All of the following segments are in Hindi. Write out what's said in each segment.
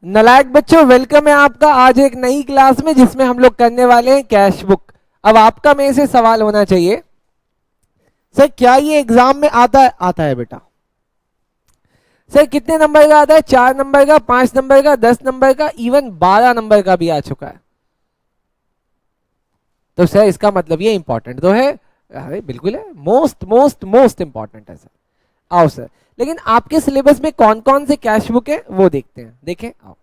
नालायक बच्चों, वेलकम है आपका आज एक नई क्लास में जिसमें हम लोग करने वाले हैं कैश बुक। अब आपका मेरे से सवाल होना चाहिए, सर क्या ये एग्जाम में आता है बेटा? सर कितने नंबर का आता है? 4 नंबर का, 5 नंबर का, 10 नंबर का, इवन 12 नंबर का भी आ चुका है। तो सर इसका मतलब ये इंपॉर्टेंट तो है। अरे बिल्कुल है, मोस्ट मोस्ट मोस्ट इंपॉर्टेंट है सर। आओ सर, लेकिन आपके सिलेबस में कौन कौन से कैश बुक है वो देखते हैं। देखें, आओ।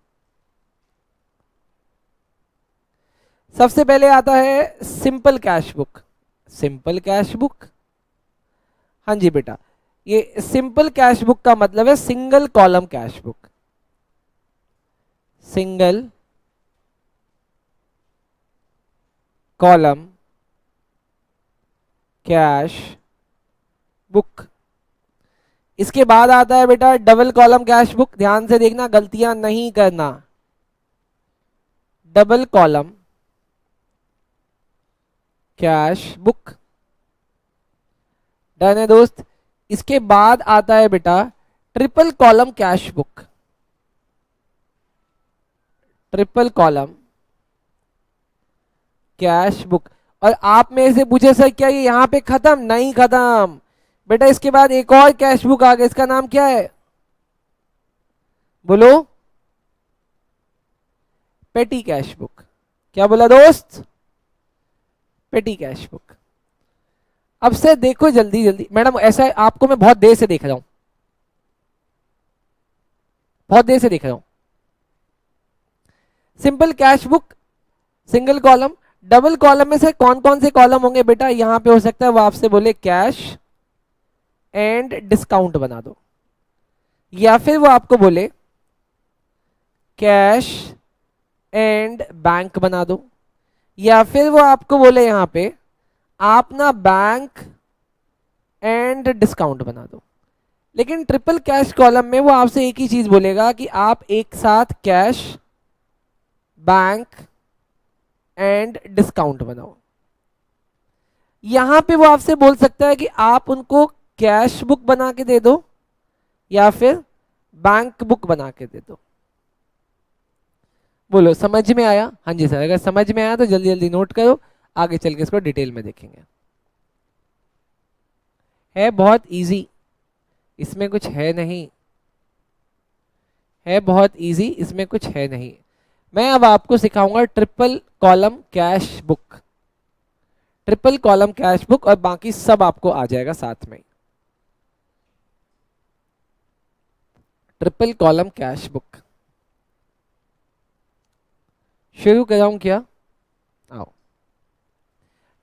सबसे पहले आता है simple cash book. Simple cash book, हाँ जी बेटा, ये सिंपल कैश बुक का मतलब है single column cash book. Single column cash book. इसके बाद आता है बेटा डबल कॉलम कैश बुक। ध्यान से देखना, गलतियां नहीं करना। Double column cash book, done है दोस्त। इसके बाद आता है बेटा triple column cash book. Triple column cash book. और आप में से पूछे सर क्या ये यहां पे खत्म? नहीं खत्म बेटा, इसके बाद एक और कैश बुक आ गया। इसका नाम क्या है? बोलो। पेटी कैश बुक। क्या बोला दोस्त? पेटी कैश बुक। अब से देखो जल्दी जल्दी, मैडम ऐसा है आपको मैं बहुत देर से देख रहा हूं, बहुत देर से देख रहा हूं। Simple cash book, single column. Double column में से कौन कौन से कॉलम होंगे बेटा? यहां पे हो सकता है वो आपसे बोले कैश एंड डिस्काउंट बना दो, या फिर वो आपको बोले कैश एंड बैंक बना दो, या फिर वो आपको बोले यहां पे आप ना बैंक एंड डिस्काउंट बना दो। लेकिन ट्रिपल कैश कॉलम में वो आपसे एक ही चीज बोलेगा कि आप एक साथ कैश, बैंक एंड डिस्काउंट बनाओ। यहां पे वो आपसे बोल सकता है कि आप उनको कैश बुक बना के दे दो या फिर बैंक बुक बना के दे दो। बोलो समझ में आया? हाँ जी सर, अगर समझ में आया तो जल्दी जल्दी नोट करो, आगे चल के इसको डिटेल में देखेंगे। है बहुत इजी, इसमें कुछ है नहीं, है बहुत इजी, इसमें कुछ है नहीं। मैं अब आपको सिखाऊंगा triple column cash book. Triple column cash book और बाकी सब आपको आ जाएगा साथ में। ट्रिपल कॉलम कैश बुक शुरू कराऊं क्या? आओ,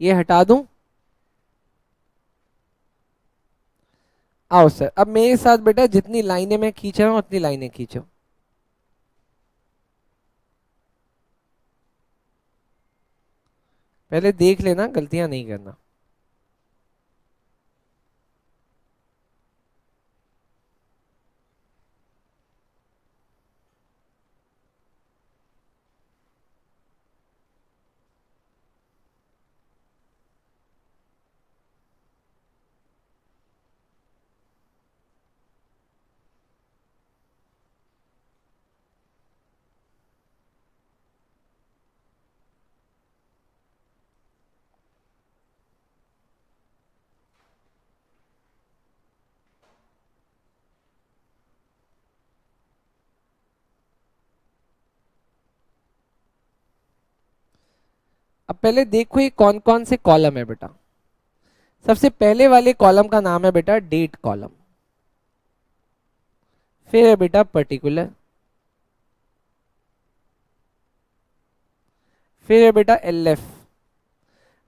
ये हटा दूं। आओ सर, अब मेरे साथ बेटा जितनी लाइनें मैं खींच रहा हूं उतनी लाइनें खींचो। पहले देख लेना, गलतियां नहीं करना। अब पहले देखो ये कौन कौन से कॉलम है बेटा। सबसे पहले वाले कॉलम का नाम है बेटा डेट कॉलम। फिर है बेटा पर्टिकुलर। फिर है बेटा एलएफ।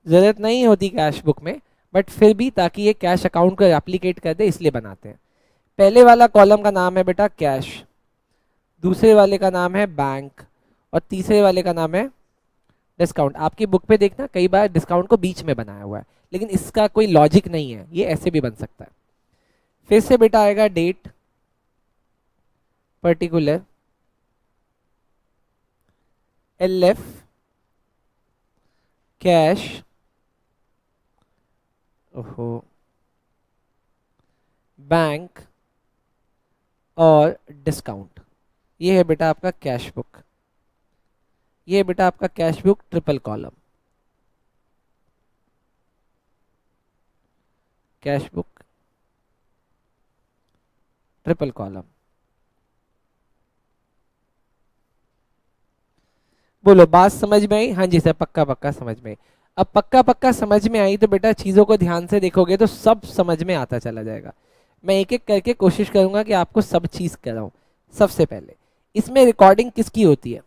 जरूरत नहीं होती कैश बुक में, बट फिर भी ताकि ये कैश अकाउंट को एप्लीकेट कर दे इसलिए बनाते हैं। पहले वाला कॉलम का नाम है बेटा कैश, दूसरे वाले का नाम है बैंक, और तीसरे वाले का नाम है डिस्काउंट। आपकी बुक पे देखना कई बार डिस्काउंट को बीच में बनाया हुआ है, लेकिन इसका कोई लॉजिक नहीं है, ये ऐसे भी बन सकता है। फिर से बेटा आएगा डेट, पर्टिकुलर, एलएफ, कैश, ओहो, बैंक और डिस्काउंट। ये है बेटा आपका कैश बुक, ये है बेटा आपका cash book triple column, cash book triple column. बोलो बात समझ में आई? हाँ जी सर, पक्का पक्का समझ में आई। अब पक्का पक्का समझ में आई तो बेटा चीजों को ध्यान से देखोगे तो सब समझ में आता चला जाएगा। मैं एक एक करके कोशिश करूंगा कि आपको सब चीज कराऊं। सबसे पहले इसमें रिकॉर्डिंग किसकी होती है?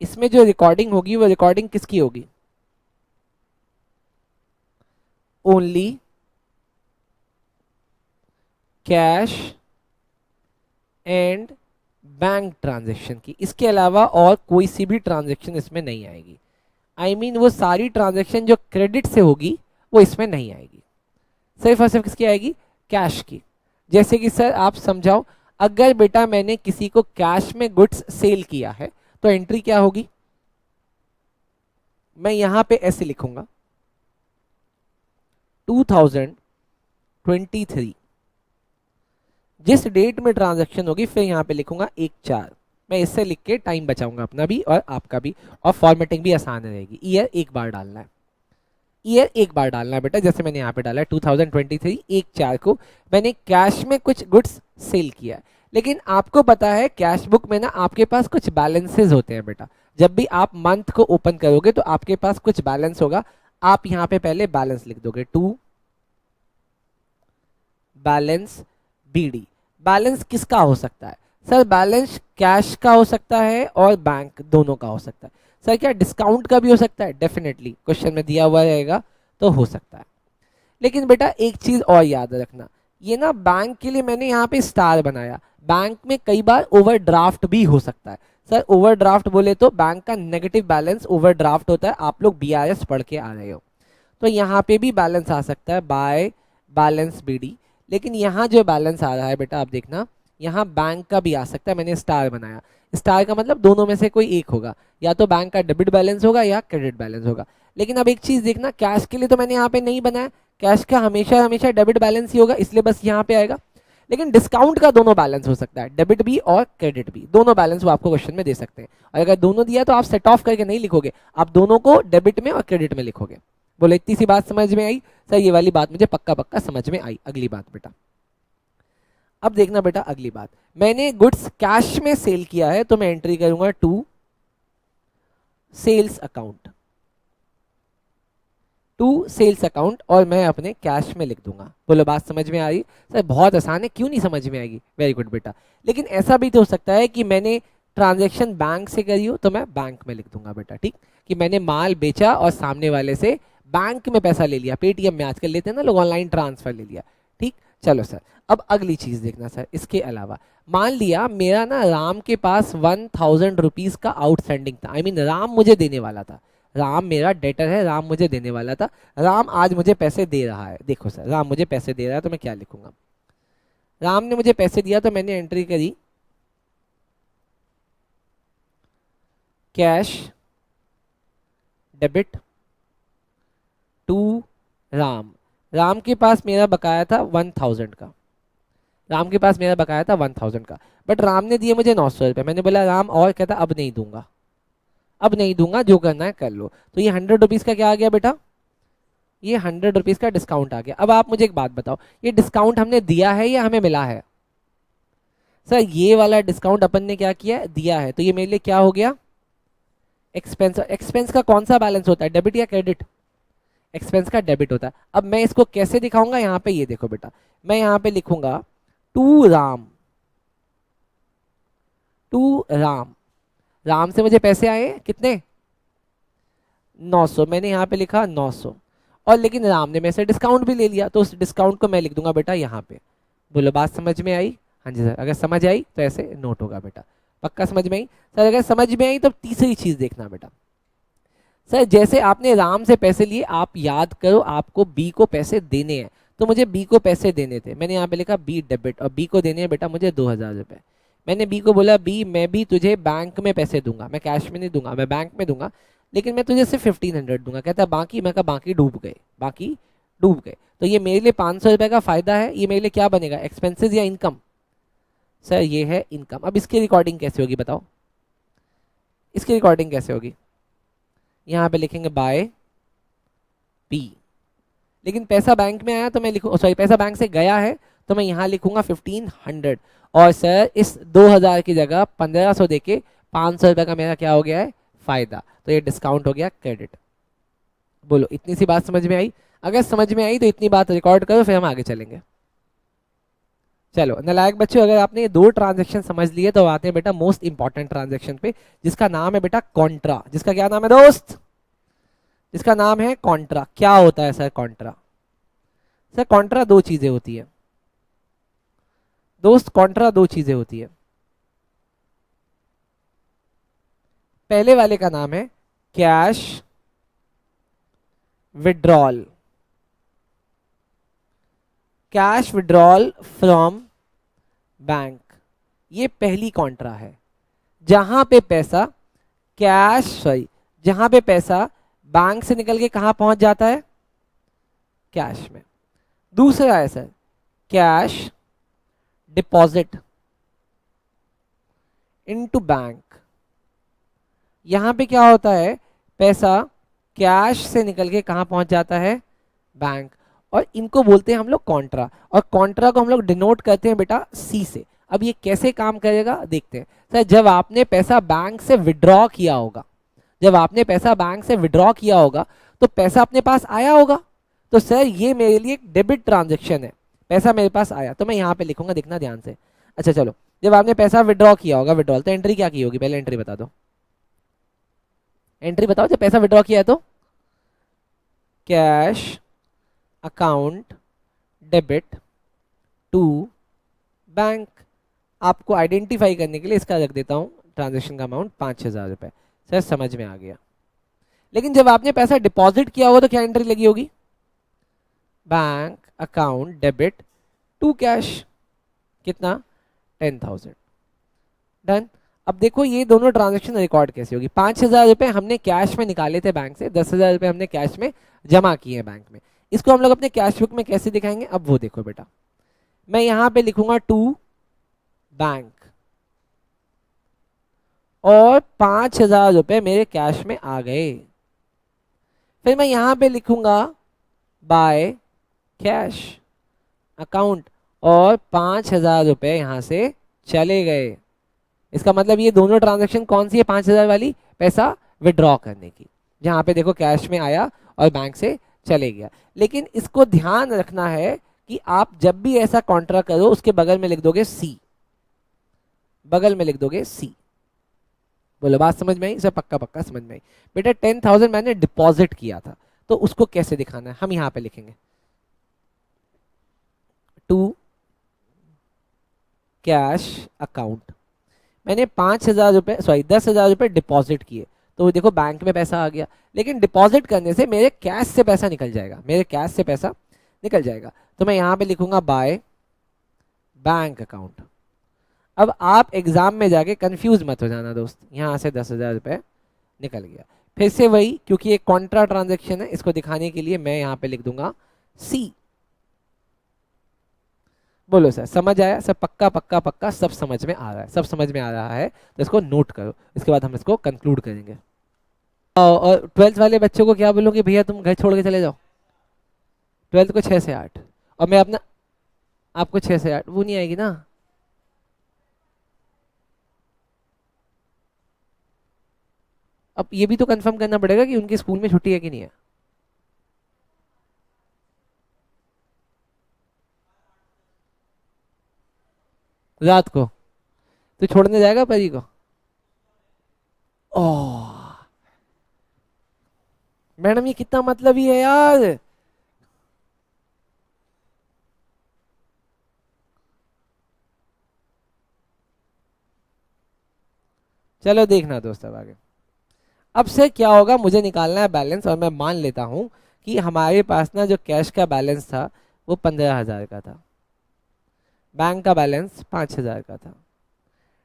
इसमें जो रिकॉर्डिंग होगी वो रिकॉर्डिंग किसकी होगी? Only cash and bank transaction की, इसके अलावा और कोई सी भी ट्रांजैक्शन इसमें नहीं आएगी। आई मीन वो सारी ट्रांजैक्शन जो क्रेडिट से होगी वो इसमें नहीं आएगी, सिर्फ और सिर्फ किसकी आएगी? कैश की। जैसे कि सर आप समझाओ, अगर बेटा मैंने किसी को कैश में गुड्स सेल किया है तो एंट्री क्या होगी? मैं यहां पे ऐसे लिखूंगा 2023 जिस डेट में ट्रांजैक्शन होगी, फिर यहां पे लिखूंगा 1/4। मैं इससे लिख के टाइम बचाऊंगा अपना भी और आपका भी, और फॉर्मेटिंग भी आसान रहेगी। ईयर एक बार डालना है, ईयर एक बार डालना है बेटा। जैसे मैंने यहाँ पे डाला है 2023 1/4 को मैंने कैश में कुछ गुड्स सेल किया है। लेकिन आपको पता है कैश बुक में ना आपके पास कुछ बैलेंसेस होते हैं बेटा। जब भी आप मंथ को ओपन करोगे तो आपके पास कुछ बैलेंस होगा। आप यहाँ पे पहले बैलेंस लिख दोगे, टू बैलेंस बीडी। बैलेंस किसका हो सकता है? सर बैलेंस कैश का हो सकता है और बैंक दोनों का हो सकता है। सर क्या डिस्काउंट का भी हो सकता है? डेफिनेटली, क्वेश्चन में दिया हुआ रहेगा तो हो सकता है। लेकिन बेटा एक चीज और याद रखना, ये ना बैंक के लिए मैंने यहाँ पे स्टार बनाया। बैंक में कई बार ओवरड्राफ्ट भी हो सकता है। सर ओवरड्राफ्ट बोले तो बैंक का नेगेटिव बैलेंस ओवरड्राफ्ट होता है। आप लोग बीआरएस पढ़ के आ रहे हो तो यहाँ पे भी बैलेंस आ सकता है बाय बैलेंस बीडी। लेकिन यहाँ जो बैलेंस आ रहा है बेटा आप देखना, यहाँ बैंक का भी आ सकता है। मैंने स्टार बनाया, स्टार का मतलब दोनों में से कोई एक होगा, या तो बैंक का डेबिट बैलेंस होगा या क्रेडिट बैलेंस होगा। लेकिन अब एक चीज देखना, कैश के लिए तो मैंने यहाँ पे नहीं बनाया, कैश का हमेशा हमेशा डेबिट बैलेंस ही होगा, इसलिए बस यहाँ पे आएगा। लेकिन डिस्काउंट का दोनों बैलेंस हो सकता है, डेबिट भी और क्रेडिट भी, दोनों बैलेंस वो आपको क्वेश्चन में दे सकते हैं। और अगर दोनों दिया तो आप सेट ऑफ करके नहीं लिखोगे, आप दोनों को डेबिट में और क्रेडिट में लिखोगे। बोले इतनी सी बात समझ में आई? सर ये वाली बात मुझे पक्का पक्का समझ में आई। अगली बात बेटा, अब देखना बेटा अगली बात, मैंने गुड्स कैश में सेल किया है तो मैं एंट्री करूंगा to sales account, to sales account, और मैं अपने कैश में लिख दूंगा। बोलो बात समझ में आ रही? सर बहुत आसान है, क्यों नहीं समझ में आएगी? वेरी गुड बेटा। लेकिन ऐसा भी तो हो सकता है कि मैंने ट्रांजैक्शन बैंक से करी हो तो मैं बैंक में लिख दूंगा बेटा, ठीक, कि मैंने माल बेचा और सामने वाले से बैंक में पैसा ले लिया, पेटीएम में आजकल लेते हैं ना लोग, ऑनलाइन ट्रांसफर ले लिया, ठीक। चलो सर अब अगली चीज देखना सर, इसके अलावा मान लिया मेरा ना राम के पास 1000 रुपीज का आउटस्टैंडिंग था। आई मीन राम मुझे देने वाला था, राम मेरा डेटर है, राम मुझे देने वाला था, राम आज मुझे पैसे दे रहा है। देखो सर राम मुझे पैसे दे रहा है तो मैं क्या लिखूंगा? राम ने मुझे पैसे दिया तो मैंने एंट्री करी cash debit to Ram. Ram के पास मेरा बकाया था 1000 का, राम के पास मेरा बकाया था 1000 का, बट राम ने दिए मुझे 900 रुपये। मैंने बोला राम, और कहता अब नहीं दूंगा, अब नहीं दूंगा, जो करना है कर लो। तो ये 100 रुपीज का क्या आ गया बेटा? ये 100 रुपीज का डिस्काउंट आ गया। अब आप मुझे एक बात बताओ, ये डिस्काउंट हमने दिया है या हमें मिला है? सर ये वाला डिस्काउंट अपन ने क्या किया? दिया है, तो ये मेरे लिए क्या हो गया? एक्सपेंस। एक्सपेंस का कौन सा बैलेंस होता है, डेबिट या क्रेडिट? एक्सपेंस का डेबिट होता है। अब मैं इसको कैसे दिखाऊंगा? यहाँ पे ये देखो बेटा, मैं यहाँ पे लिखूंगा टू राम, टू राम, राम से मुझे पैसे आए कितने? 900, मैंने यहाँ पे लिखा 900, और लेकिन राम ने मेरे से डिस्काउंट भी ले लिया, तो उस डिस्काउंट को मैं लिख दूंगा बेटा यहाँ पे। बोलो बात समझ में आई? हाँ जी सर, अगर समझ आई तो ऐसे नोट होगा बेटा। पक्का समझ में आई? सर अगर समझ में आई तो तीसरी चीज देखना बेटा, सर जैसे आपने राम से पैसे लिए, आप याद करो आपको बी को पैसे देने हैं, तो मुझे बी को पैसे देने थे, मैंने यहाँ पे लिखा बी डेबिट, और बी को देने हैं बेटा मुझे 2000 रुपये। मैंने बी को बोला बी मैं भी तुझे बैंक में पैसे दूंगा, मैं कैश में नहीं दूंगा, मैं बैंक में दूंगा, लेकिन मैं तुझे सिर्फ 1500 दूंगा। कहता बाकी, मैं कहा बाकी डूब गए, बाकी डूब गए। तो ये मेरे लिए 500 रुपये का फायदा है, ये मेरे लिए क्या बनेगा? एक्सपेंसेस या इनकम? सर ये है इनकम। अब इसकी रिकॉर्डिंग कैसे होगी बताओ, इसकी रिकॉर्डिंग कैसे होगी? यहाँ पे लिखेंगे बाय पी, लेकिन पैसा बैंक में आया तो मैं लिखूँ, सॉरी पैसा बैंक से गया है तो मैं यहाँ लिखूंगा 1500, और सर इस 2000 की जगह 1500 देके 500 रुपये का मेरा क्या हो गया है, फायदा, तो ये डिस्काउंट हो गया क्रेडिट। बोलो इतनी सी बात समझ में आई? अगर समझ में आई तो इतनी बात रिकॉर्ड करो, फिर हम आगे चलेंगे। चलो नालायक बच्चों, अगर आपने ये दो ट्रांजेक्शन समझ लिए तो आते हैं बेटा मोस्ट इंपॉर्टेंट ट्रांजेक्शन पे, जिसका नाम है बेटा कॉन्ट्रा। जिसका क्या नाम है दोस्त? जिसका नाम है कॉन्ट्रा। क्या होता है सर कॉन्ट्रा? सर कॉन्ट्रा दो चीजें होती है दोस्त, कॉन्ट्रा दो चीजें होती है। पहले वाले का नाम है cash withdrawal, cash withdrawal from bank, ये पहली कॉन्ट्रा है, जहां पे पैसा कैश, सॉरी जहां पे पैसा बैंक से निकल के कहां पहुंच जाता है, कैश में। दूसरा है sir cash deposit into bank. यहां पे क्या होता है, पैसा कैश से निकल के कहां पहुंच जाता है, बैंक, और इनको बोलते हैं हम लोग कॉन्ट्रा, और कॉन्ट्रा को हम लोग डिनोट करते हैं बेटा सी से। अब ये कैसे काम करेगा देखते हैं। सर जब आपने पैसा बैंक से विड्रॉ किया होगा, जब आपने पैसा बैंक से विड्रॉ किया होगा तो पैसा अपने पास आया होगा, तो सर ये मेरे लिए एक डेबिट ट्रांजेक्शन है, पैसा मेरे पास आया, तो मैं यहाँ पे लिखूंगा, देखना ध्यान से। अच्छा चलो, जब आपने पैसा विड्रॉ किया होगा, विड्रॉल तो एंट्री क्या की होगी, पहले एंट्री बता दो, एंट्री बताओ जब पैसा विड्रॉ किया है तो। Cash account debit to bank. आपको आइडेंटिफाई करने के लिए इसका रख देता हूं ट्रांजेक्शन का अमाउंट 5000 रुपए। सर समझ में आ गया। लेकिन जब आपने पैसा डिपॉजिट किया होगा तो क्या एंट्री लगी होगी, bank account debit to cash, कितना, 10,000। डन। अब देखो ये दोनों ट्रांजेक्शन रिकॉर्ड कैसे होगी। 5000 रुपए हमने कैश में निकाले थे बैंक से, 10,000 रुपए हमने कैश में जमा किए बैंक में। इसको हम लोग अपने कैश बुक में कैसे दिखाएंगे, अब वो देखो बेटा, मैं यहां पे लिखूंगा टू बैंक, और 5000 रुपए मेरे कैश में आ गए। फिर मैं यहां पे लिखूंगा बाय कैश अकाउंट, और 5000 रुपए यहां से चले गए। इसका मतलब ये दोनों ट्रांजैक्शन कौन सी है, 5000 वाली, पैसा विड्रॉ करने की, जहां पे देखो कैश में आया और बैंक से चले गया। लेकिन इसको ध्यान रखना है कि आप जब भी ऐसा कॉन्ट्रा करो उसके बगल में लिख दोगे सी, बगल में लिख दोगे सी। बोलो बात समझ में आई? सब पक्का पक्का समझ में आई बेटा। 10,000 मैंने डिपॉजिट किया था, तो उसको कैसे दिखाना है, हम यहां पे लिखेंगे टू कैश अकाउंट। मैंने 5,000 रुपए, सॉरी 10,000 रुपए डिपॉजिट किए, तो देखो बैंक में पैसा आ गया, लेकिन डिपॉजिट करने से मेरे कैश से पैसा निकल जाएगा, मेरे कैश से पैसा निकल जाएगा, तो मैं यहां पे लिखूंगा बाय बैंक अकाउंट। अब आप एग्जाम में जाके कंफ्यूज मत हो जाना दोस्त, यहां से 10,000 रुपए निकल गया। फिर से वही, क्योंकि एक कॉन्ट्रा ट्रांजेक्शन है, इसको दिखाने के लिए मैं यहां पे लिख दूंगा सी। बोलो सर समझ आया? सब पक्का पक्का पक्का सब समझ में आ रहा है? सब समझ में आ रहा है तो इसको नोट करो, इसके बाद हम इसको कंक्लूड करेंगे। और 12th वाले बच्चों को क्या बोलूँ कि भैया तुम घर छोड़ के चले जाओ, 12th को 6 से 8, और मैं अपना, आपको 6 से 8 वो नहीं आएगी ना। अब ये भी तो कंफर्म करना पड़ेगा कि उनके स्कूल में छुट्टी है कि नहीं है। रात को तो छोड़ने जाएगा परी को? ओह मैडम ये कितना मतलब ही है यार। चलो देखना दोस्त अब आगे। अब से क्या होगा, मुझे निकालना है बैलेंस, और मैं मान लेता हूं कि हमारे पास ना जो कैश का बैलेंस था वो 15,000 का था, बैंक का बैलेंस 5,000 का था,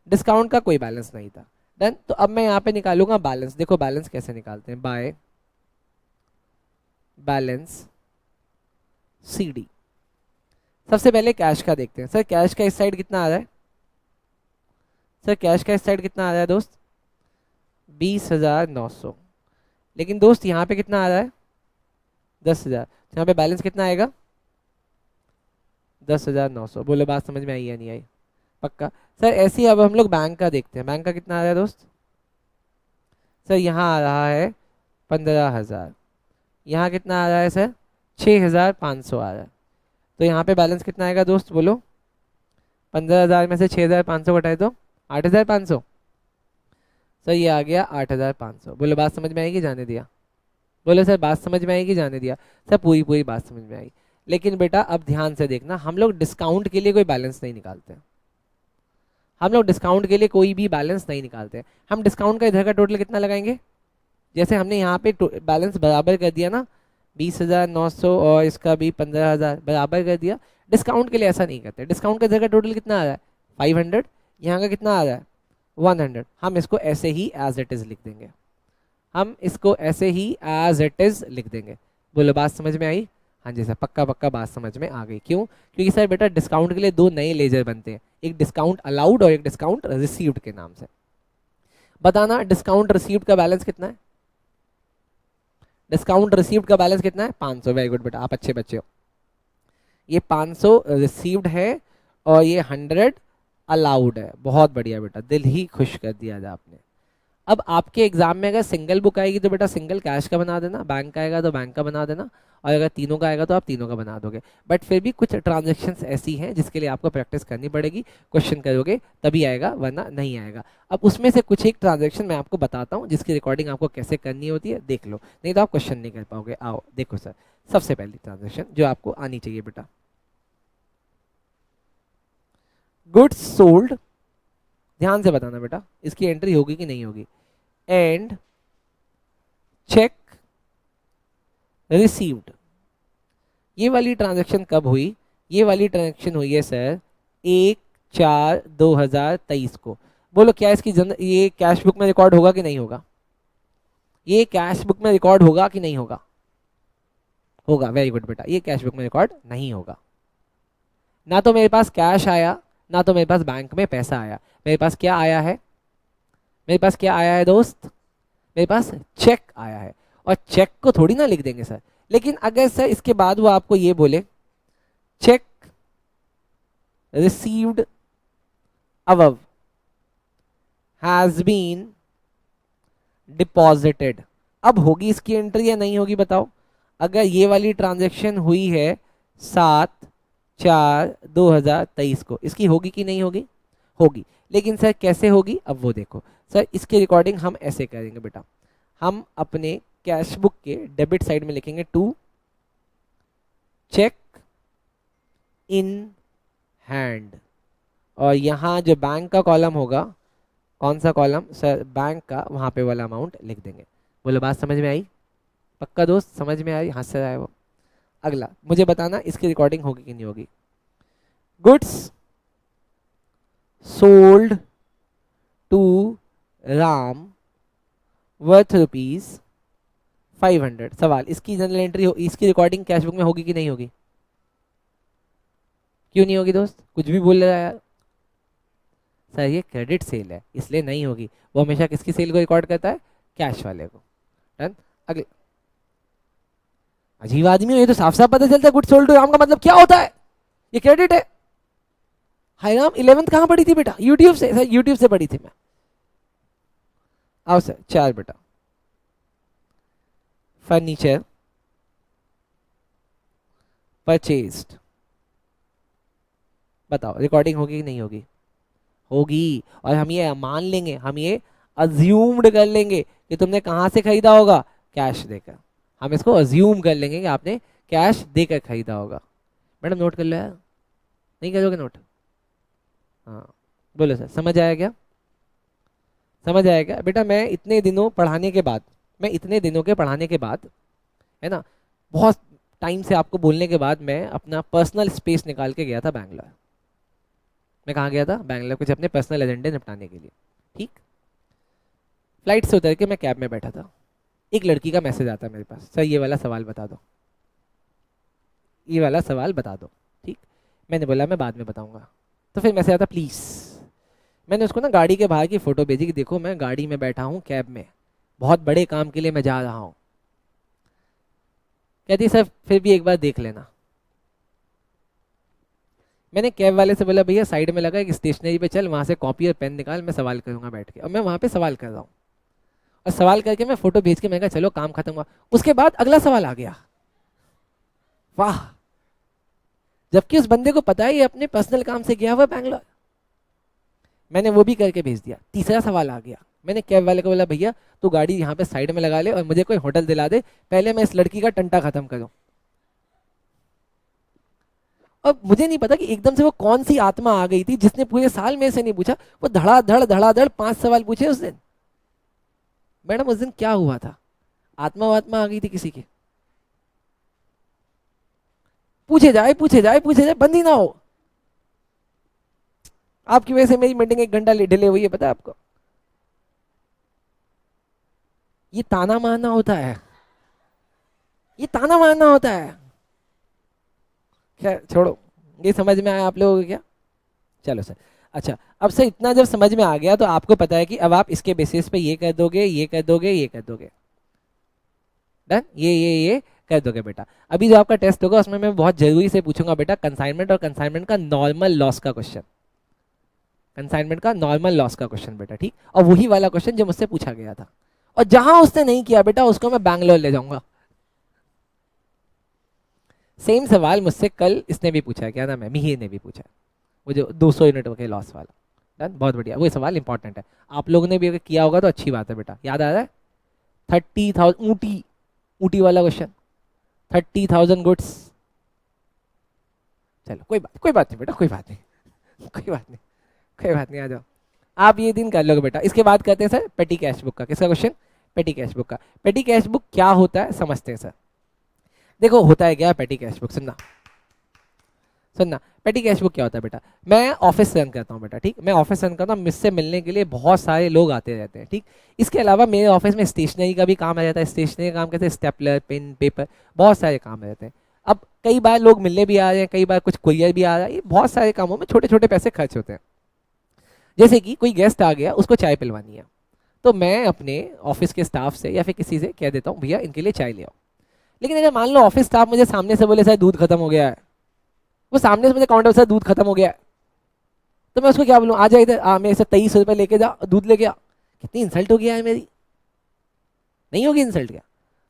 डिस्काउंट का कोई बैलेंस नहीं था। डन। तो अब मैं यहाँ पे निकालूंगा बैलेंस। देखो बैलेंस कैसे निकालते हैं, बाय बैलेंस सी डी। सबसे पहले कैश का देखते हैं। सर कैश का इस साइड कितना आ रहा है, सर कैश का इस साइड कितना आ रहा है दोस्त? 20,900। लेकिन दोस्त यहाँ पे कितना आ रहा है? 10,000। यहाँ पे बैलेंस कितना आएगा? 10,900। बोलो बात समझ में आई या नहीं आई? पक्का? सर ऐसे ही अब हम लोग बैंक का देखते हैं। बैंक का कितना आ रहा है दोस्त? सर यहाँ आ रहा है 15,000। यहाँ कितना आ रहा है सर? 6,500 आ रहा है। तो यहाँ पे बैलेंस कितना आएगा दोस्त बोलो? 15,000 में से 6,500 घटाए तो 8,500। सर ये आ गया 8,500। बोलो बात समझ में आएगी? जाने दिया? बोलो सर बात समझ में आएगी? जाने दिया? सर पूरी पूरी बात समझ में आई। लेकिन बेटा अब ध्यान से देखना, हम लोग डिस्काउंट के लिए कोई बैलेंस नहीं निकालते। हम लोग डिस्काउंट के लिए कोई भी बैलेंस नहीं निकालते। हम डिस्काउंट का इधर का टोटल कितना लगाएंगे? जैसे हमने यहाँ पे बैलेंस बराबर कर दिया ना, 20,900 और इसका भी 15,000 बराबर कर दिया। डिस्काउंट के लिए ऐसा नहीं करते। डिस्काउंट का इधर का टोटल कितना आ रहा है? 500। यहाँ का कितना आ रहा है? 100। हम इसको ऐसे ही एज इट इज लिख देंगे। हम इसको ऐसे ही एज इट इज लिख देंगे। बोलो बात समझ में आई? हाँ जी सर, पक्का पक्का बात समझ में आ गई। क्यों? क्योंकि सर बेटा डिस्काउंट के लिए दो नए लेजर बनते हैं, एक डिस्काउंट अलाउड और एक डिस्काउंट रिसीव्ड के नाम से। बताना डिस्काउंट रिसीव्ड का बैलेंस कितना है? डिस्काउंट रिसीव्ड का बैलेंस कितना है? 500। वेरी गुड बेटा, आप अच्छे बच्चे हो। ये 500 रिसीव्ड है और ये 100 अलाउड है। बहुत बढ़िया बेटा, दिल ही खुश कर दिया था आपने। अब आपके एग्जाम में अगर सिंगल बुक आएगी तो बेटा सिंगल कैश का बना देना, बैंक का आएगा तो बैंक का बना देना, और अगर तीनों का आएगा तो आप तीनों का बना दोगे। बट फिर भी कुछ ट्रांजेक्शन्स ऐसी हैं जिसके लिए आपको प्रैक्टिस करनी पड़ेगी। क्वेश्चन करोगे तभी आएगा, वरना नहीं आएगा। अब उसमें से कुछ एक ट्रांजेक्शन मैं आपको बताता हूँ जिसकी रिकॉर्डिंग आपको कैसे करनी होती है, देख लो, नहीं तो आप क्वेश्चन नहीं कर पाओगे। आओ देखो सर, सबसे पहली ट्रांजेक्शन जो आपको आनी चाहिए बेटा, गुड्स सोल्ड। ध्यान से बताना बेटा, इसकी एंट्री होगी कि नहीं होगी। And check received. ये वाली ट्रांजैक्शन कब हुई? ये वाली ट्रांजैक्शन हुई है सर 1/4/2023 को। बोलो क्या इसकी ये कैश बुक में रिकॉर्ड होगा कि नहीं होगा? ये कैश बुक में रिकॉर्ड होगा कि नहीं होगा? होगा। वेरी गुड बेटा, ये कैश बुक में रिकॉर्ड नहीं होगा। ना तो मेरे पास कैश आया, ना तो मेरे पास बैंक में पैसा आया। मेरे पास क्या आया है? मेरे पास क्या आया है दोस्त? मेरे पास चेक आया है। और चेक को थोड़ी ना लिख देंगे सर। लेकिन अगर सर इसके बाद वो आपको ये बोले cheque received above has been deposited, अब होगी इसकी एंट्री या नहीं होगी बताओ? अगर ये वाली ट्रांजैक्शन हुई है 7/4/2023 को, इसकी होगी कि नहीं होगी? होगी। लेकिन सर कैसे होगी? अब वो देखो सर, इसकी रिकॉर्डिंग हम ऐसे करेंगे बेटा। हम अपने कैश बुक के डेबिट साइड में लिखेंगे टू चेक इन हैंड, और यहाँ जो बैंक का कॉलम होगा, कौन सा कॉलम सर? बैंक का, वहाँ पे वाला अमाउंट लिख देंगे। बोलो बात समझ में आई? पक्का दोस्त समझ में आई? हंस रहा है वो। अगला मुझे बताना इसकी रिकॉर्डिंग होगी कि नहीं होगी। Goods sold to Ram worth ₹500। सवाल, इसकी जनरल एंट्री इसकी रिकॉर्डिंग कैश बुक में होगी कि नहीं होगी? क्यों नहीं होगी दोस्त? कुछ भी बोल रहा है यार। सर ये क्रेडिट सेल है इसलिए नहीं होगी। वो हमेशा किसकी सेल को रिकॉर्ड करता है? कैश वाले को। डन। अगले, अजीब आदमी हो, ये तो साफ साफ पता चलता है गुड सोल्ड टू राम का मतलब क्या होता है। ये क्रेडिट है। हाय राम 11th कहाँ पढ़ी थी बेटा? यूट्यूब से। सर यूट्यूब से पढ़ी थी मैं। आओ सर, 4 बेटा, फर्नीचर परचेज्ड। बताओ रिकॉर्डिंग होगी कि नहीं होगी? होगी। और हम ये मान लेंगे, हम ये अज्यूम्ड कर लेंगे कि तुमने कहां से खरीदा होगा? कैश देकर। हम इसको अज्यूम कर लेंगे कि आपने कैश देकर खरीदा होगा। मैडम नोट कर लो यार, नहीं करोगे नोट? हाँ बोलो सर, समझ आया क्या? समझ आया क्या बेटा? मैं इतने दिनों पढ़ाने के बाद, है ना, बहुत टाइम से आपको बोलने के बाद मैं अपना पर्सनल स्पेस निकाल के गया था बैंगलोर। मैं कहाँ गया था? बैंगलोर, कुछ अपने पर्सनल एजेंडे निपटाने के लिए। ठीक, फ्लाइट से उतर के मैं कैब में बैठा था, एक लड़की का मैसेज आता है मेरे पास, सर ये वाला सवाल बता दो, ये वाला सवाल बता दो। ठीक, मैंने बोला मैं बाद में बताऊंगा। तो फिर मैसेज आता, प्लीज़ मैंने उसको ना गाड़ी के बाहर की फोटो भेजी कि देखो मैं गाड़ी में बैठा हूँ कैब में, बहुत बड़े काम के लिए मैं जा रहा हूँ। कहती सर फिर भी एक बार देख लेना। मैंने कैब वाले से बोला भैया साइड में लगा एक स्टेशनरी पे चल, वहां से कॉपी और पेन निकाल, मैं सवाल करूंगा बैठ के। और मैं वहां पे सवाल कर रहा हूँ और सवाल करके मैं फोटो भेज के मैं कहा चलो काम खत्म हुआ। उसके बाद अगला सवाल आ गया, वाह, जबकि उस बंदे को पता है ये अपने पर्सनल काम से गया हुआ बैंगलोर। मैंने वो भी करके भेज दिया। तीसरा सवाल आ गया, मैंने कैब वाले को बोला भैया तू गाड़ी यहाँ पे साइड में लगा ले और मुझे कोई होटल दिला दे, पहले मैं इस लड़की का टंटा खत्म करूं। अब मुझे नहीं पता कि एकदम से वो कौन सी आत्मा आ गई थी जिसने पूरे साल मेरे से नहीं पूछा, वो धड़ाधड़ 5 सवाल पूछे उस दिन। मैडम उस दिन क्या हुआ था, आत्मा वात्मा आ गई थी किसी की? पूछे जाए पूछे जाए पूछे जाए, बंद ही ना हो। आपकी वजह से मेरी मीटिंग 1 घंटा डिले हुई है, पता है आपको? ये ताना मारना होता है, ये ताना मारना होता है। खैर छोड़ो, ये समझ में आया आप लोगों को क्या? चलो सर। अच्छा, अब सर इतना जब समझ में आ गया तो आपको पता है कि अब आप इसके बेसिस पे ये कर दोगे, ये कर दोगे, ये कर दोगे। डन, ये कर दोगे बेटा। अभी जो आपका टेस्ट होगा उसमें मैं बहुत जरूरी से पूछूंगा बेटा कंसाइनमेंट और कंसाइनमेंट का नॉर्मल लॉस का क्वेश्चन, कंसाइनमेंट का नॉर्मल लॉस का क्वेश्चन बेटा, ठीक। और वही वाला क्वेश्चन जो मुझसे पूछा गया था, और जहां उसने नहीं किया बेटा उसको मैं बैंगलोर ले जाऊंगा। सेम सवाल मुझसे कल इसने भी पूछा है, क्या नाम है, मिहिर ने भी पूछा है, वो जो 200 यूनिट के लॉस वाला। डन, बहुत बढ़िया, वो सवाल इंपॉर्टेंट है। आप लोगों ने भी अगर किया होगा तो अच्छी बात है बेटा। याद आ रहा है 30,000 ऊटी, ऊटी वाला क्वेश्चन, 30,000 गुड्स। चलो कोई बात नहीं बेटा, कोई बात नहीं, कोई बात नहीं, कोई बात नहीं, आ जाओ। आप ये दिन कर लोगे बेटा। इसके बाद कहते हैं सर पेटी कैश बुक का। किसका क्वेश्चन? पेटी कैश बुक का। पेटी कैश बुक क्या होता है समझते हैं सर। देखो होता है क्या पेटी कैश बुक, सुनना सुनना। पेटी कैश बुक क्या होता है बेटा? मैं ऑफिस रन करता हूँ बेटा, ठीक। मैं ऑफिस रन करता हूँ, मुझसे मिलने के लिए बहुत सारे लोग आते रहते हैं, ठीक। इसके अलावा मेरे ऑफिस में स्टेशनरी का भी काम आ जाता है। स्टेशनरी का काम कहते हैं स्टेपलर, पेन, पेपर, बहुत सारे काम रहते हैं। अब कई बार लोग मिलने भी आ रहे हैं, कई बार कुछ कुरियर भी आ रहा है, ये बहुत सारे कामों में छोटे छोटे पैसे खर्च होते हैं। जैसे कि कोई गेस्ट आ गया, उसको चाय पिलवानी है, तो मैं अपने ऑफिस के स्टाफ से या फिर किसी से कह देता हूँ भैया इनके लिए चाय ले आओ। लेकिन अगर मान लो ऑफिस स्टाफ मुझे सामने से बोले सर दूध खत्म हो गया है, वो सामने से मुझे काउंटर से दूध खत्म हो गया है, तो मैं उसको क्या बोलूँ, आ जा इधर, मेरे से 23 रुपये लेके जा, दूध लेके आ। कितनी इंसल्ट हो गया है मेरी, नहीं होगी इंसल्ट क्या?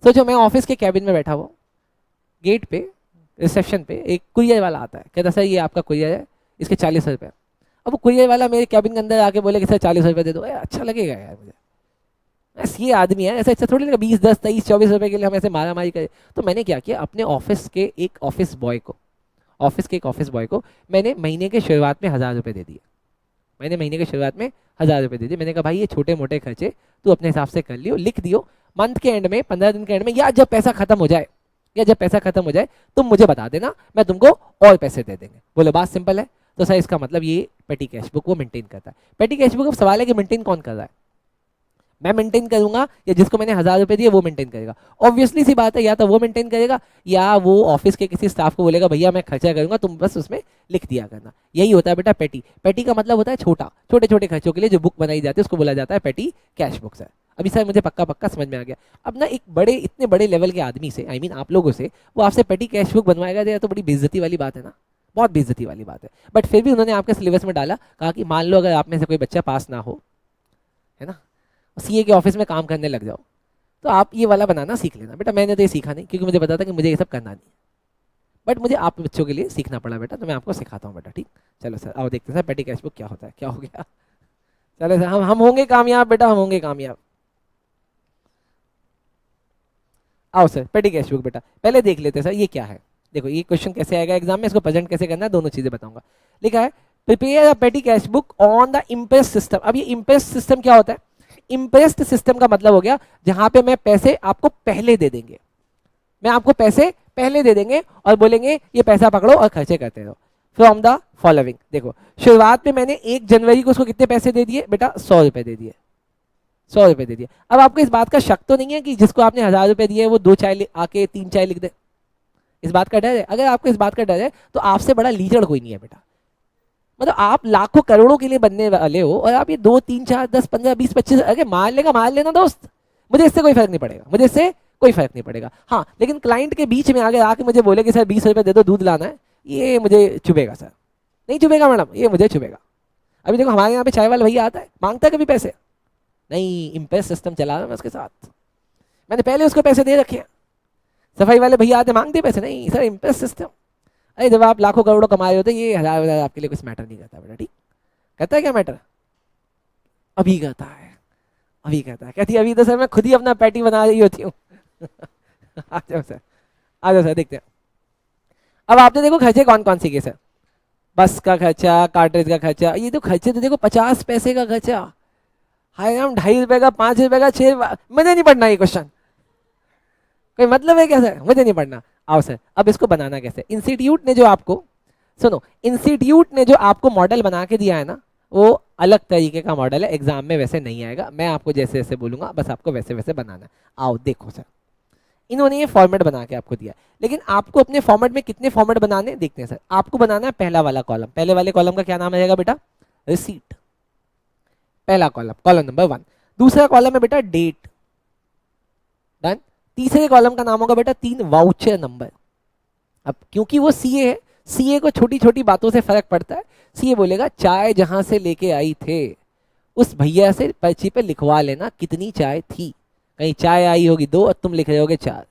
सोचो मैं ऑफिस के कैबिन में बैठा हुआ, गेट पे रिसेप्शन पे एक कुरियर वाला आता है, कहता सर ये आपका कुरियर है, इसके 40 रुपये। अब वो कुरियर वाला मेरे कैबिन के अंदर आके बोले कि सर 40 रुपये दे दो, अच्छा लगेगा यार मुझे, ऐसे ये आदमी है, ऐसे अच्छा थोड़ी लगेगा 20, 10, 23, 24 रुपये के लिए हम ऐसे मारा मारी करें। तो मैंने क्या किया, अपने ऑफिस के एक ऑफिस बॉय को मैंने महीने के शुरुआत में 1000 रुपये दे दिए। मैंने महीने के शुरुआत में 1000 रुपये दे दिए। मैंने कहा भाई ये छोटे मोटे खर्चे तू अपने हिसाब से कर लियो, लिख दियो, मंथ के एंड में, 15 दिन के एंड में, या जब पैसा खत्म हो जाए तुम मुझे बता देना, मैं तुमको और पैसे दे देंगे। बोलो बात सिंपल है। तो सर इसका मतलब ये पेटी कैश बुक वो मेंटेन करता है। पेटी कैश बुक, अब सवाल है कि मेंटेन कौन कर रहा है, मैं मेंटेन करूंगा या जिसको मैंने 1000 रुपये दिए वो मेंटेन करेगा? ऑब्वियसली सी बात है, या तो वो मेंटेन करेगा या वो ऑफिस के किसी स्टाफ को बोलेगा भैया मैं खर्चा करूंगा, तुम बस उसमें लिख दिया करना। यही होता है बेटा पेटी। पेटी का मतलब होता है छोटा, छोटे छोटे खर्चों के लिए जो बुक बनाई जाती है उसको बोला जाता है पेटी कैश बुक। सर अभी सर मुझे पक्का समझ में आ गया। अब ना एक इतने बड़े लेवल के आदमी से, आई मीन आप लोगों से, वो आपसे पेटी कैश बुक बनवाएगा तो बड़ी बेइज्जती वाली बात है ना, बहुत बेइज्जती वाली बात है। बट फिर भी उन्होंने आपके सिलेबस में डाला, कहा कि मान लो अगर आप में से कोई बच्चा पास ना हो, है ना, सीए के ऑफिस में काम करने लग जाओ, तो आप ये वाला बनाना सीख लेना बेटा। मैंने तो ये सीखा नहीं क्योंकि मुझे पता था कि मुझे ये सब करना नहीं, बट मुझे आप बच्चों के लिए सीखना पड़ा बेटा, तो मैं आपको सिखाता हूँ बेटा, ठीक। चलो सर आओ देखते हैं सर पेटी कैश बुक क्या होता है, क्या हो गया। चलो सर हम होंगे कामयाब बेटा, हम होंगे कामयाब। आओ सर पेटी कैश बुक बेटा पहले देख लेते हैं सर ये क्या है। देखो ये क्वेश्चन कैसे आएगा एग्जाम में, इसको प्रेजेंट कैसे करना है, दोनों चीजें बताऊंगा। लिखा है प्रिपेयर अ पेटी cash book on the impress system. अब ये इम्प्रेस सिस्टम क्या होता है? इम्प्रेस्ड सिस्टम का मतलब हो गया जहां पे मैं पैसे आपको पहले दे देंगे, मैं आपको पैसे पहले दे देंगे और बोलेंगे ये पैसा पकड़ो और खर्चे करते रहो फ्रॉम द फॉलोइंग। देखो शुरुआत में मैंने 1 जनवरी को उसको कितने पैसे दे दिए बेटा? 100 रुपए दे दिए, 100 रुपए दे दिए। अब आपको इस बात का शक तो नहीं है कि जिसको आपने 1000 रुपए दिए वो 2 चाय आके 3 चाय लिख दे? इस बात का डर है? अगर आपको इस बात का डर है तो आपसे बड़ा लीचड़ कोई नहीं है बेटा। मतलब आप लाखों करोड़ों के लिए बनने वाले हो और आप ये 2 3 4 10 15 20 25 अरे मार लेना दोस्त, मुझे इससे कोई फर्क नहीं पड़ेगा, मुझे इससे कोई फर्क नहीं पड़ेगा। हाँ लेकिन क्लाइंट के बीच में आगे आके मुझे बोले कि सर 20 रुपये दे दो दूध लाना है, ये मुझे चुभेगा सर, नहीं चुभेगा मैडम, ये मुझे चुभेगा। अभी देखो हमारे यहाँ पे चाय वाला भैया आता है, मांगता है कभी पैसे नहीं, इम्प्रेस सिस्टम चला रहा हूं मैं उसके साथ, मैंने पहले उसको पैसे दे रखे हैं। सफाई वाले भैया आते मांगते पैसे नहीं सर, इम्प्रेस सिस्टम। अरे जब आप लाखों करोड़ों कमा रहे होते ये हजार आपके लिए कुछ मैटर नहीं करता बेटा, ठीक कहता है क्या मैटर, अभी कहता है, अभी कहता है, कहती है अभी तो सर मैं खुद ही अपना पैटी बना रही होती हूँ। आ जाओ सर, आ जाओ सर, देखते हैं। अब आपने देखो खर्चे कौन कौन सी के सर, बस का खर्चा, कार्ट्रिज का खर्चा, ये तो खर्चे तो देखो 50 पैसे का खर्चा, हाय राम 2.5 रुपए का, 5 रुपए का, 6, मुझे नहीं पढ़ना ये क्वेश्चन, कोई मतलब है क्या सर, मुझे नहीं पढ़ना। आओ सर अब इसको बनाना कैसे, इंस्टीट्यूट ने जो आपको, सुनो, इंस्टीट्यूट ने जो आपको मॉडल बना के दिया है ना, वो अलग तरीके का मॉडल है, एग्जाम में वैसे नहीं आएगा, मैं आपको जैसे जैसे बोलूंगा बस आपको वैसे वैसे बनाना है। आओ देखो सर, इन्होंने ये फॉर्मेट बना के आपको दिया, लेकिन आपको अपने फॉर्मेट में कितने फॉर्मेट बनाने देखते हैं सर। आपको बनाना है पहला वाला कॉलम, पहले वाले कॉलम का क्या नाम रहेगा बेटा, रिसीट, पहला कॉलम, कॉलम नंबर 1। दूसरा कॉलम है बेटा डेट, डन। तीसरे कॉलम का नाम होगा बेटा 3 वाउचर नंबर। अब क्योंकि वो सीए है, सीए को छोटी छोटी बातों से फर्क पड़ता है, सीए बोलेगा चाय जहां से लेके आई थे उस भैया से पर्ची पे लिखवा लेना कितनी चाय थी, कहीं चाय आई होगी 2 और तुम लिख रहे होगे 4,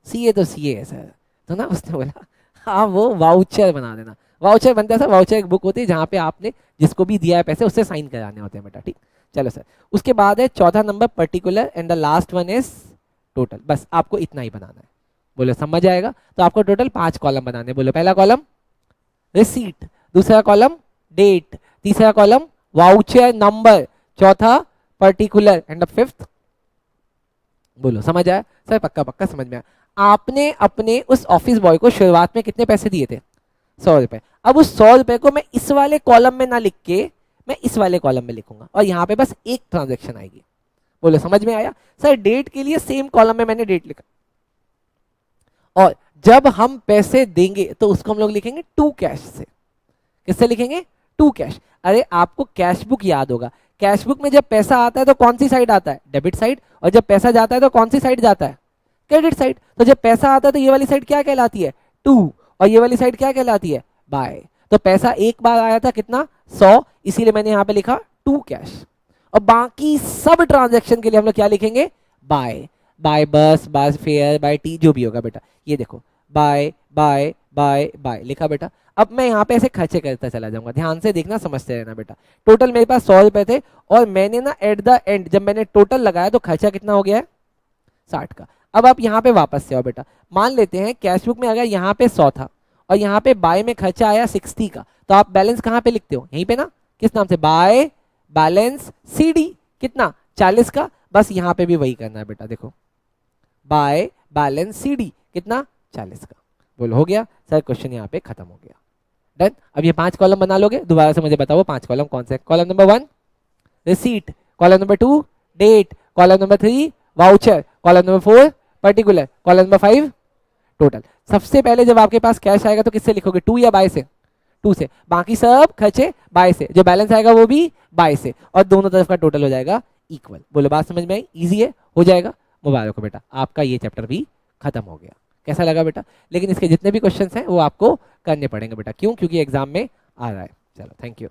सीए तो सीए है सर, तो ना उसने बोला हाँ वो वाउचर बना देना। वाउचर बनता है सर, वाउचर एक बुक होती है जहाँ पे आपने जिसको भी दिया है पैसे उससे साइन कराने होते हैं बेटा, ठीक। चलो सर, उसके बाद है चौथा number particular and the last one is total, बस आपको इतना ही बनाना है। बोलो समझ आएगा, तो आपको टोटल 5 कॉलम बनाने, बोलो पहला कॉलम रिसीट, दूसरा कॉलम डेट, तीसरा कॉलम वाउचर नंबर, चौथा पर्टिकुलर एंड फिफ्थ, बोलो समझ आया सर, पक्का पक्का समझ में आया। आपने अपने उस ऑफिस बॉय को शुरुआत में कितने पैसे दिए थे, 100 रुपए। अब उस 100 रुपए को मैं इस वाले कॉलम में ना लिख के मैं इस वाले कॉलम में लिखूंगा और यहाँ पे बस एक ट्रांजेक्शन आएगी। बोलो समझ में आया सर, डेट के लिए सेम कॉलम में मैंने डेट लिखा, और जब हम पैसे देंगे तो उसको हम लोग लिखेंगे टू कैश से। किससे लिखेंगे, टू कैश। अरे आपको कैश बुक याद होगा, कैश बुक में जब पैसा आता है तो कौन सी साइड आता है, डेबिट साइड, और जब पैसा जाता है तो कौन सी साइड जाता है, क्रेडिट साइड। तो जब पैसा आता है तो ये वाली साइड क्या कहलाती है, टू, और ये वाली साइड क्या कहलाती है, बाय। तो पैसा एक बार आया था कितना, 100, इसीलिए मैंने यहाँ पे लिखा टू कैश। और बाकी सब ट्रांजेक्शन के लिए हम लोग क्या लिखेंगे, बाय, बाय बस, बाय फेयर, बाय टी, जो भी होगा बेटा। ये देखो बाय बाय बाय बाय लिखा बेटा। अब मैं यहाँ पे ऐसे खर्चे करता चला जाऊंगा, ध्यान से देखना, समझते रहना बेटा। टोटल मेरे पास 100 रुपए थे और मैंने ना एट द एंड जब मैंने टोटल लगाया तो खर्चा कितना हो गया है, 60 का। अब आप यहाँ पे वापस से आओ बेटा, मान लेते हैं कैश बुक में अगर यहाँ पे 100 था और यहाँ पे बाय में खर्चा आया 60 का, तो आप बैलेंस कहाँ पे लिखते हो, यहीं पे ना, किस नाम से, बाय बैलेंस सीडी, कितना, 40 का। बस यहाँ पे भी वही करना है बेटा, देखो बाय बैलेंस सीडी कितना, 40 का। बोलो हो गया सर, क्वेश्चन यहाँ पे खत्म हो गया, डन। अब ये 5 कॉलम बना लोगे, दोबारा से मुझे बताओ 5 कॉलम कौन से। Column number 1 receipt, column number 2 date, column number 3 voucher, column number 4 particular, column number 5 total. सबसे पहले जब आपके पास कैश आएगा तो किससे लिखोगे, 2 या बाय से, 2 से। बाकी सब खर्चे बाय से, जो बैलेंस आएगा वो भी बाय से, और दोनों तरफ का टोटल हो जाएगा इक्वल। बोलो बात समझ में आई, इजी है, हो जाएगा। मुबारक हो बेटा, आपका ये चैप्टर भी खत्म हो गया। कैसा लगा बेटा, लेकिन इसके जितने भी क्वेश्चंस हैं वो आपको करने पड़ेंगे बेटा, क्यों, क्योंकि एग्जाम में आ रहा है। चलो थैंक यू।